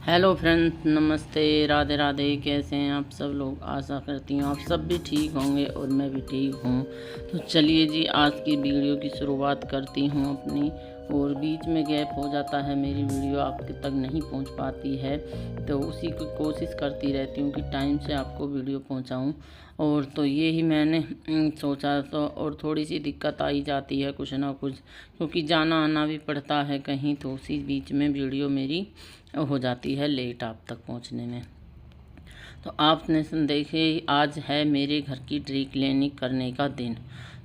Hello friends, नमस्ते, राधे राधे। कैसे हैं आप सब लोग? आशा करती हूँ आप सब भी ठीक होंगे और मैं भी ठीक हूँ। तो चलिए जी, आज की वीडियो की शुरुआत करती हूँ अपनी। और बीच में गैप हो जाता है, मेरी वीडियो आपके तक नहीं पहुँच पाती है, तो उसी की कोशिश करती रहती हूँ कि टाइम से आपको वीडियो पहुँचाऊँ। और तो ये ही मैंने सोचा। तो और थोड़ी सी दिक्कत आई जाती है कुछ ना कुछ, क्योंकि जाना आना भी पड़ता है कहीं, तो उसी बीच में वीडियो मेरी हो जाती है लेट आप तक पहुंचने में। तो आपने देखे, आज है मेरे घर की ड्री क्लीनिंग करने का दिन।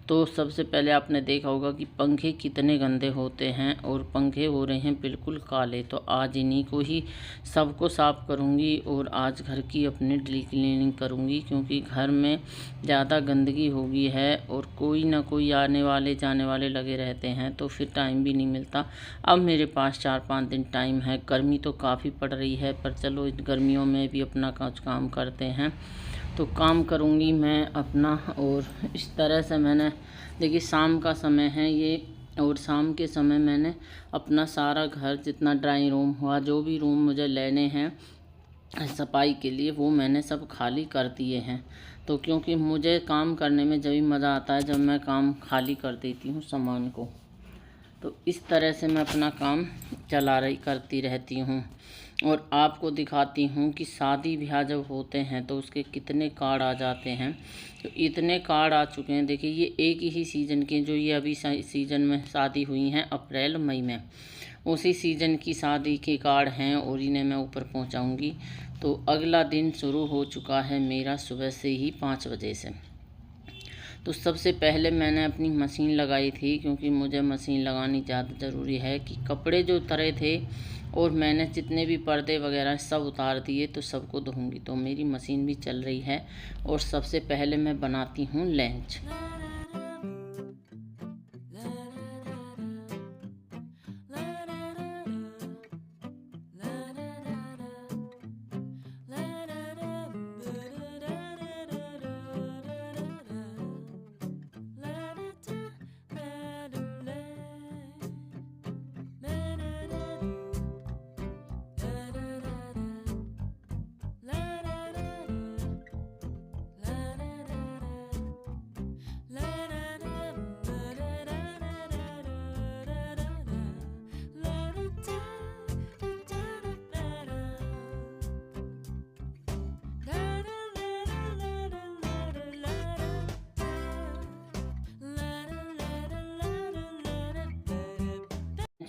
तो सबसे पहले आपने देखा होगा कि पंखे कितने गंदे होते हैं, और पंखे हो रहे हैं बिल्कुल काले। तो आज इन्हीं को ही सबको साफ़ करूंगी और आज घर की अपनी ड्री क्लीनिंग करूंगी, क्योंकि घर में ज़्यादा गंदगी हो गई है और कोई ना कोई आने वाले जाने वाले लगे रहते हैं, तो फिर टाइम भी नहीं मिलता। अब मेरे पास 4-5 दिन टाइम है। गर्मी तो काफ़ी पड़ रही है, पर चलो इन गर्मियों में भी अपना कुछ काम करते हैं। तो काम करूँगी मैं अपना। और इस तरह से मैंने, देखिए शाम का समय है ये, और शाम के समय मैंने अपना सारा घर, जितना ड्राइंग रूम हुआ, जो भी रूम मुझे लेने हैं सफाई के लिए, वो मैंने सब खाली कर दिए हैं। तो क्योंकि मुझे काम करने में जब भी मज़ा आता है, जब मैं काम खाली कर देती हूँ सामान को। तो इस तरह से मैं अपना काम करती रहती हूँ। और आपको दिखाती हूँ कि शादी ब्याह जब होते हैं तो उसके कितने कार्ड आ जाते हैं। तो इतने कार्ड आ चुके हैं। देखिए, ये एक ही सीज़न के, जो ये अभी सीज़न में शादी हुई हैं अप्रैल मई में, उसी सीज़न की शादी के कार्ड हैं, और इन्हें मैं ऊपर पहुँचाऊँगी। तो अगला दिन शुरू हो चुका है मेरा सुबह से ही 5 बजे से। तो सबसे पहले मैंने अपनी मशीन लगाई थी, क्योंकि मुझे मशीन लगानी ज़्यादा ज़रूरी है। कि कपड़े जो उतरे थे और मैंने जितने भी पर्दे वगैरह सब उतार दिए, तो सबको धोऊंगी। तो मेरी मशीन भी चल रही है। और सबसे पहले मैं बनाती हूँ लंच।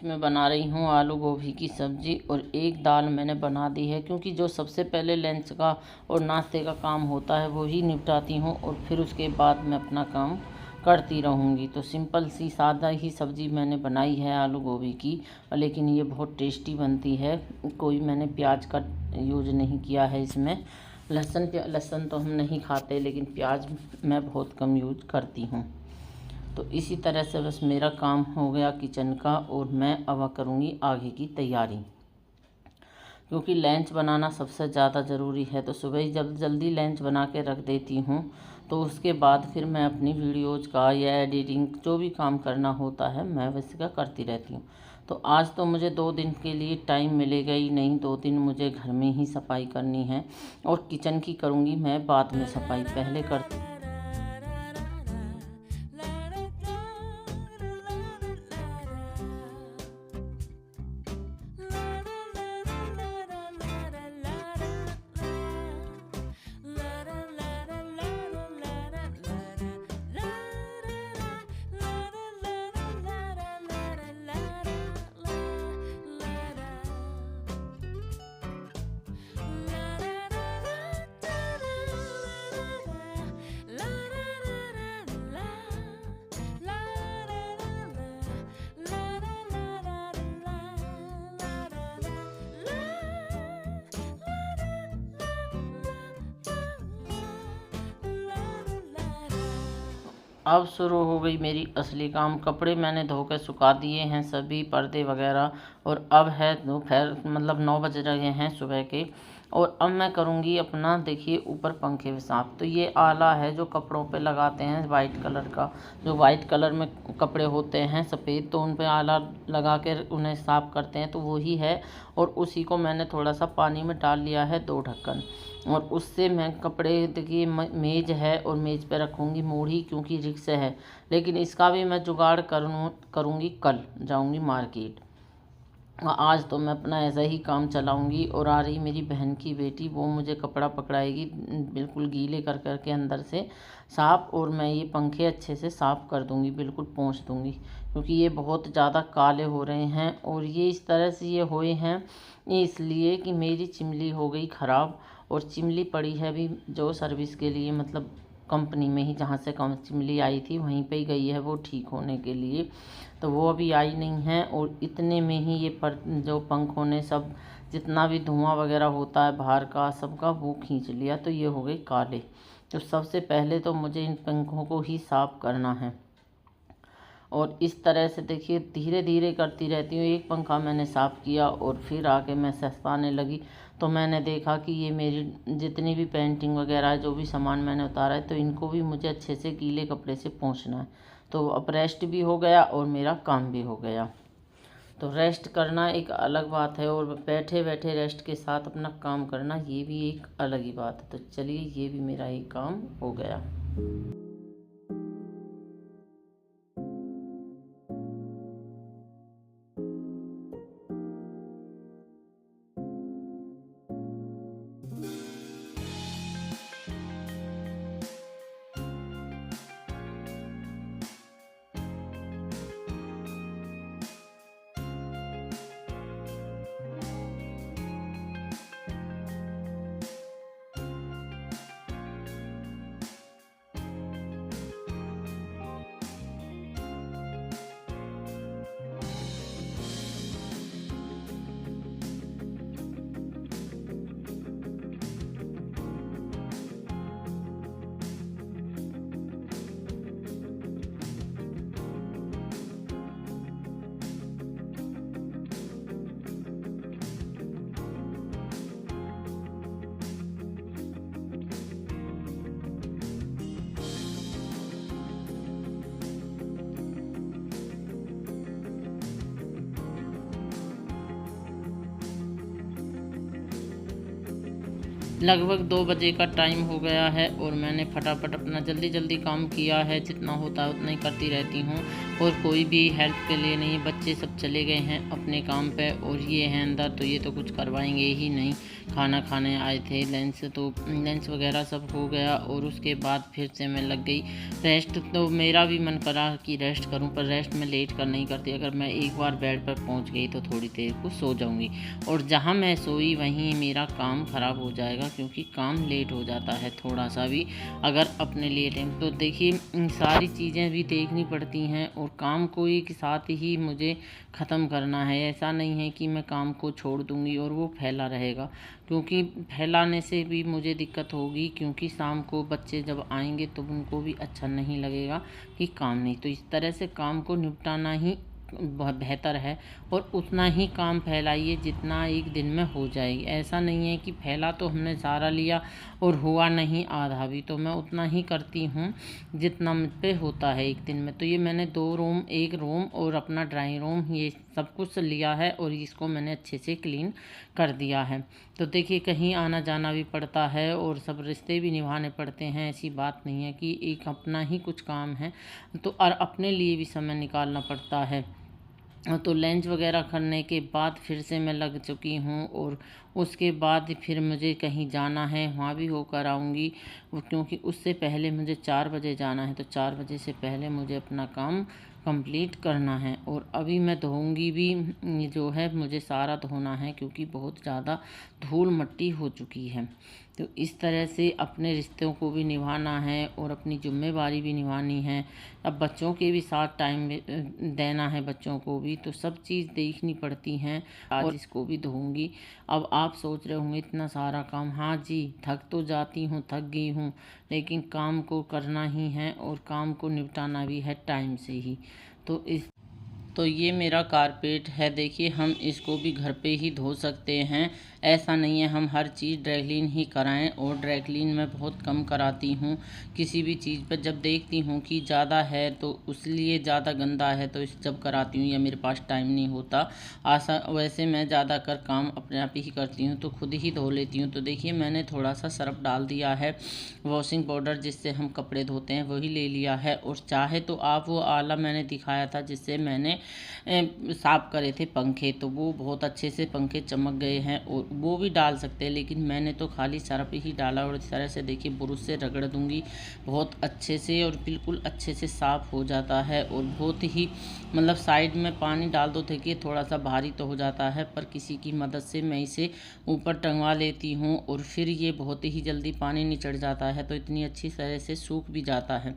मैं बना रही हूँ आलू गोभी की सब्ज़ी, और एक दाल मैंने बना दी है, क्योंकि जो सबसे पहले लंच का और नाश्ते का काम होता है वो ही निपटाती हूँ, और फिर उसके बाद मैं अपना काम करती रहूँगी। तो सिंपल सी सादा ही सब्ज़ी मैंने बनाई है आलू गोभी की, लेकिन ये बहुत टेस्टी बनती है। कोई मैंने प्याज का यूज नहीं किया है इसमें। लहसुन तो हम नहीं खाते, लेकिन प्याज मैं बहुत कम यूज करती हूँ। तो इसी तरह से बस मेरा काम हो गया किचन का, और मैं अब करूँगी आगे की तैयारी, क्योंकि लंच बनाना सबसे ज़्यादा ज़रूरी है। तो सुबह ही जब जल्दी लंच बना के रख देती हूँ, तो उसके बाद फिर मैं अपनी वीडियोज़ का या एडिटिंग जो भी काम करना होता है, मैं वैसे का करती रहती हूँ। तो आज तो मुझे 2 दिन के लिए टाइम मिलेगा ही नहीं। 2 दिन मुझे घर में ही सफाई करनी है, और किचन की करूँगी मैं बाद में सफाई, पहले करती। अब शुरू हो गई मेरी असली काम। कपड़े मैंने धो के सुखा दिए हैं सभी, पर्दे वगैरह। और अब है दोपहर, मतलब 9 बज रहे हैं सुबह के, और अब मैं करूँगी अपना, देखिए, ऊपर पंखे में साफ़। तो ये आला है जो कपड़ों पे लगाते हैं, वाइट कलर का, जो वाइट कलर में कपड़े होते हैं सफ़ेद, तो उन पे आला लगा कर उन्हें साफ़ करते हैं, तो वही है। और उसी को मैंने थोड़ा सा पानी में डाल लिया है 2 ढक्कन, और उससे मैं कपड़े, देखिए, मेज़ है और मेज़ पे रखूँगी मूढ़ी, क्योंकि रिक्स है। लेकिन इसका भी मैं जुगाड़ करूँगी, कल जाऊँगी मार्केट। आज तो मैं अपना ऐसा ही काम चलाऊंगी। और आ रही मेरी बहन की बेटी, वो मुझे कपड़ा पकड़ाएगी, बिल्कुल गीले कर कर के अंदर से साफ़, और मैं ये पंखे अच्छे से साफ़ कर दूंगी, बिल्कुल पोंछ दूंगी, क्योंकि ये बहुत ज़्यादा काले हो रहे हैं। और ये इस तरह से ये हुए हैं इसलिए कि मेरी चिमली हो गई ख़राब, और चिमली पड़ी है अभी जो सर्विस के लिए, मतलब कंपनी में ही, जहाँ से कम चिमली आई थी वहीं पे ही गई है वो ठीक होने के लिए, तो वो अभी आई नहीं है। और इतने में ही ये जो पंखों ने सब, जितना भी धुआं वगैरह होता है बाहर का सबका, वो खींच लिया, तो ये हो गए काले। तो सबसे पहले तो मुझे इन पंखों को ही साफ़ करना है। और इस तरह से देखिए धीरे धीरे करती रहती हूँ। एक पंखा मैंने साफ़ किया और फिर आके मैं सस्ताने लगी, तो मैंने देखा कि ये मेरी जितनी भी पेंटिंग वगैरह है, जो भी सामान मैंने उतारा है, तो इनको भी मुझे अच्छे से गीले कपड़े से पोंछना है। तो अब रेस्ट भी हो गया और मेरा काम भी हो गया। तो रेस्ट करना एक अलग बात है, और बैठे बैठे रेस्ट के साथ अपना काम करना, ये भी एक अलग ही बात है। तो चलिए, ये भी मेरा एक काम हो गया। लगभग 2 बजे का टाइम हो गया है, और मैंने फटाफट अपना जल्दी जल्दी काम किया है। जितना होता है उतना ही करती रहती हूँ, और कोई भी हेल्प के लिए नहीं। बच्चे सब चले गए हैं अपने काम पे, और ये हैं अंदर, तो ये तो कुछ करवाएंगे ही नहीं। खाना खाने आए थे, लंच वगैरह सब हो गया, और उसके बाद फिर से मैं लग गई रेस्ट। तो मेरा भी मन करा कि रेस्ट करूं, पर रेस्ट में लेट कर नहीं करती। अगर मैं एक बार बेड पर पहुंच गई तो थोड़ी देर को सो जाऊंगी, और जहां मैं सोई वहीं मेरा काम ख़राब हो जाएगा, क्योंकि काम लेट हो जाता है थोड़ा सा भी अगर अपने लिए टाइम। तो देखिए, सारी चीज़ें भी देखनी पड़ती हैं, और काम को एक साथ ही मुझे ख़त्म करना है। ऐसा नहीं है कि मैं काम को छोड़ दूंगी और वो फैला रहेगा, क्योंकि फैलाने से भी मुझे दिक्कत होगी, क्योंकि शाम को बच्चे जब आएंगे तो उनको भी अच्छा नहीं लगेगा कि काम नहीं। तो इस तरह से काम को निपटाना ही बहुत बेहतर है, और उतना ही काम फैलाइए जितना एक दिन में हो जाएगी। ऐसा नहीं है कि फैला तो हमने सारा लिया और हुआ नहीं आधा भी, तो मैं उतना ही करती हूँ जितना मुझ पे होता है एक दिन में। तो ये मैंने 2 रूम, 1 रूम और अपना ड्राइंग रूम, ये सब कुछ लिया है, और इसको मैंने अच्छे से क्लीन कर दिया है। तो देखिए, कहीं आना जाना भी पड़ता है, और सब रिश्ते भी निभाने पड़ते हैं। ऐसी बात नहीं है कि एक अपना ही कुछ काम है, तो और अपने लिए भी समय निकालना पड़ता है। तो लंच वगैरह करने के बाद फिर से मैं लग चुकी हूँ, और उसके बाद फिर मुझे कहीं जाना है, वहाँ भी होकर आऊँगी, क्योंकि उससे पहले मुझे 4 बजे जाना है। तो 4 बजे से पहले मुझे अपना काम कंप्लीट करना है। और अभी मैं धोऊंगी भी, ये जो है मुझे सारा धोना है, क्योंकि बहुत ज़्यादा धूल मट्टी हो चुकी है। तो इस तरह से अपने रिश्तों को भी निभाना है, और अपनी जिम्मेवारी भी निभानी है। अब बच्चों के भी साथ टाइम देना है, बच्चों को भी, तो सब चीज़ देखनी पड़ती हैं। आज इसको भी धोऊंगी। अब आप सोच रहे होंगे इतना सारा काम, हाँ जी, थक तो जाती हूँ, थक गई हूँ, लेकिन काम को करना ही है, और काम को निपटाना भी है टाइम से ही। तो ये मेरा कारपेट है, देखिए, हम इसको भी घर पे ही धो सकते हैं, ऐसा नहीं है, हम हर चीज़ ड्राई क्लीन ही कराएं। और ड्राई क्लीन मैं बहुत कम कराती हूँ किसी भी चीज़ पर। जब देखती हूँ कि ज़्यादा है तो उसलिए ज़्यादा गंदा है तो जब कराती हूँ, या मेरे पास टाइम नहीं होता वैसे मैं ज़्यादा कर काम अपने आप ही करती हूँ तो खुद ही धो लेती हूँ। तो देखिए मैंने थोड़ा सा सर्फ डाल दिया है, वॉशिंग पाउडर जिससे हम कपड़े धोते हैं वही ले लिया है। और चाहे तो आप वो आला मैंने दिखाया था जिससे मैंने साफ़ करे थे पंखे, तो वो बहुत अच्छे से पंखे चमक गए हैं, और वो भी डाल सकते हैं। लेकिन मैंने तो खाली सर्फ ही डाला, और इस तरह से देखिए ब्रश से रगड़ दूंगी बहुत अच्छे से, और बिल्कुल अच्छे से साफ़ हो जाता है। और बहुत ही मतलब साइड में पानी डाल दो, देखिए थोड़ा सा भारी तो हो जाता है, पर किसी की मदद से मैं इसे ऊपर टंगवा लेती हूँ, और फिर ये बहुत ही जल्दी पानी निचड़ जाता है, तो इतनी अच्छी तरह से सूख भी जाता है।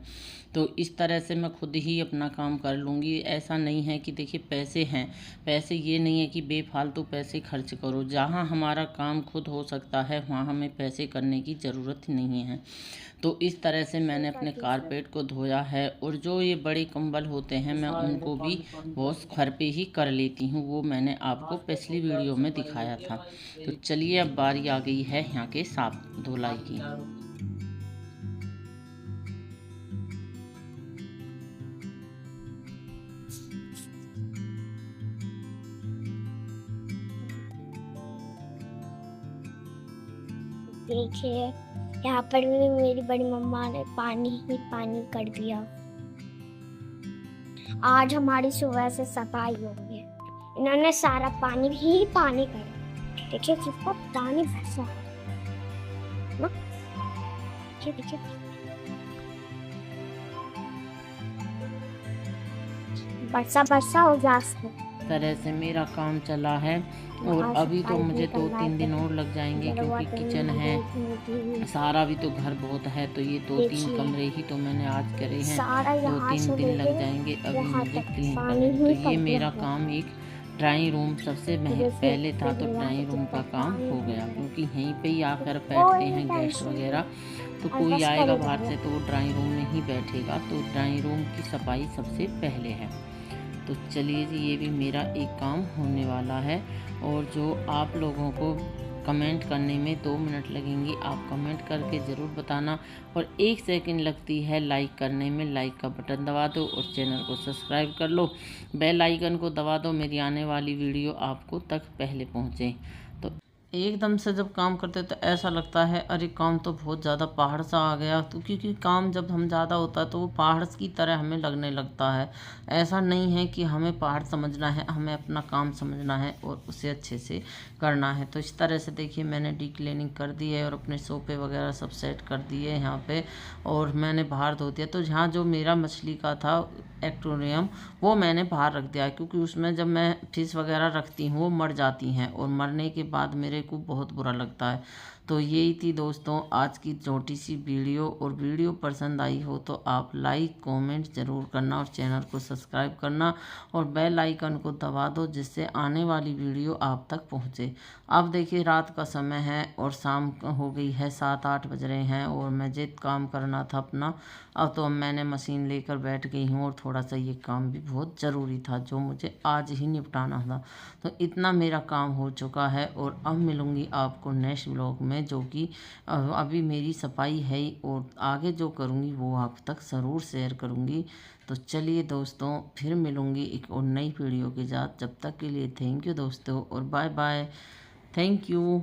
तो इस तरह से मैं खुद ही अपना काम कर लूँगी। ऐसा नहीं है कि देखिए पैसे हैं, पैसे ये नहीं है कि बेफालतू पैसे खर्च करो। जहाँ हमारा काम खुद हो सकता है वहाँ हमें पैसे करने की ज़रूरत नहीं है। तो इस तरह से मैंने अपने कारपेट को धोया है। और जो ये बड़े कंबल होते हैं मैं उनको भी वॉश घर पे ही कर लेती हूँ, वो मैंने आपको पिछली वीडियो में दिखाया था। तो चलिए अब बारी आ गई है यहाँ के साफ धुलाई की। देखिए यहाँ पर भी मेरी बड़ी मम्मा ने पानी ही पानी कर दिया। आज हमारी सुबह से सफाई हो गई है, इन्होंने सारा पानी ही पानी कर। देखिए कितना पानी बरसा ना, देखिए बरसा बरसा हो जाए। तरह से मेरा काम चला है, और अभी तो मुझे 2-3 दिन और लग जाएंगे, क्योंकि किचन है सारा भी तो घर बहुत है, तो ये 2-3 कमरे ही तो मैंने आज करे हैं, 2-3 दिन लग जाएंगे अभी मुझे क्लीन करने। तो ये मेरा काम एक ड्राइंग रूम सबसे पहले था, तो ड्राइंग रूम का काम हो गया, क्योंकि यहीं पे ही आकर बैठते हैं गेस्ट वगैरह, तो कोई आएगा बाहर से तो वो ड्राइंग रूम में ही बैठेगा, तो ड्राइंग रूम की सफाई सबसे पहले है। तो चलिए जी, ये भी मेरा एक काम होने वाला है। और जो आप लोगों को कमेंट करने में 2 मिनट लगेंगे, आप कमेंट करके ज़रूर बताना। और 1 सेकंड लगती है लाइक करने में, लाइक का बटन दबा दो और चैनल को सब्सक्राइब कर लो, बेल आइकन को दबा दो, मेरी आने वाली वीडियो आपको तक पहले पहुँचे। तो एकदम से जब काम करते तो ऐसा लगता है अरे काम तो बहुत ज़्यादा पहाड़ सा आ गया, तो क्योंकि काम जब हम ज़्यादा होता है तो वो पहाड़ की तरह हमें लगने लगता है। ऐसा नहीं है कि हमें पहाड़ समझना है, हमें अपना काम समझना है और उसे अच्छे से करना है। तो इस तरह से देखिए मैंने डी क्लीनिंग कर दी है, और अपने सोफे वगैरह सब सेट कर दिए यहाँ पे, और मैंने बाहर धो दिया। तो जहाँ जो मेरा मछली का था एक्वेरियम, वो मैंने बाहर रख दिया, क्योंकि उसमें जब मैं फिश वगैरह रखती हूँ वो मर जाती हैं, और मरने के बाद मेरे को बहुत बुरा लगता है। तो यही थी दोस्तों आज की छोटी सी वीडियो, और वीडियो पसंद आई हो तो आप लाइक कमेंट ज़रूर करना, और चैनल को सब्सक्राइब करना, और बेल आइकन को दबा दो, जिससे आने वाली वीडियो आप तक पहुँचे। अब देखिए रात का समय है और शाम हो गई है, 7-8 बज रहे हैं, और मुझे काम करना था अपना। अब तो मैंने मशीन लेकर बैठ गई हूँ, और थोड़ा सा ये काम भी बहुत ज़रूरी था जो मुझे आज ही निपटाना था। तो इतना मेरा काम हो चुका है, और अब मिलूँगी आपको नेक्स्ट व्लॉग में, जो कि अभी मेरी सफाई है, और आगे जो करूँगी वो आप तक ज़रूर शेयर करूँगी। तो चलिए दोस्तों, फिर मिलूँगी एक और नई वीडियो के साथ। जब तक के लिए थैंक यू दोस्तों, और बाय बाय। Thank you.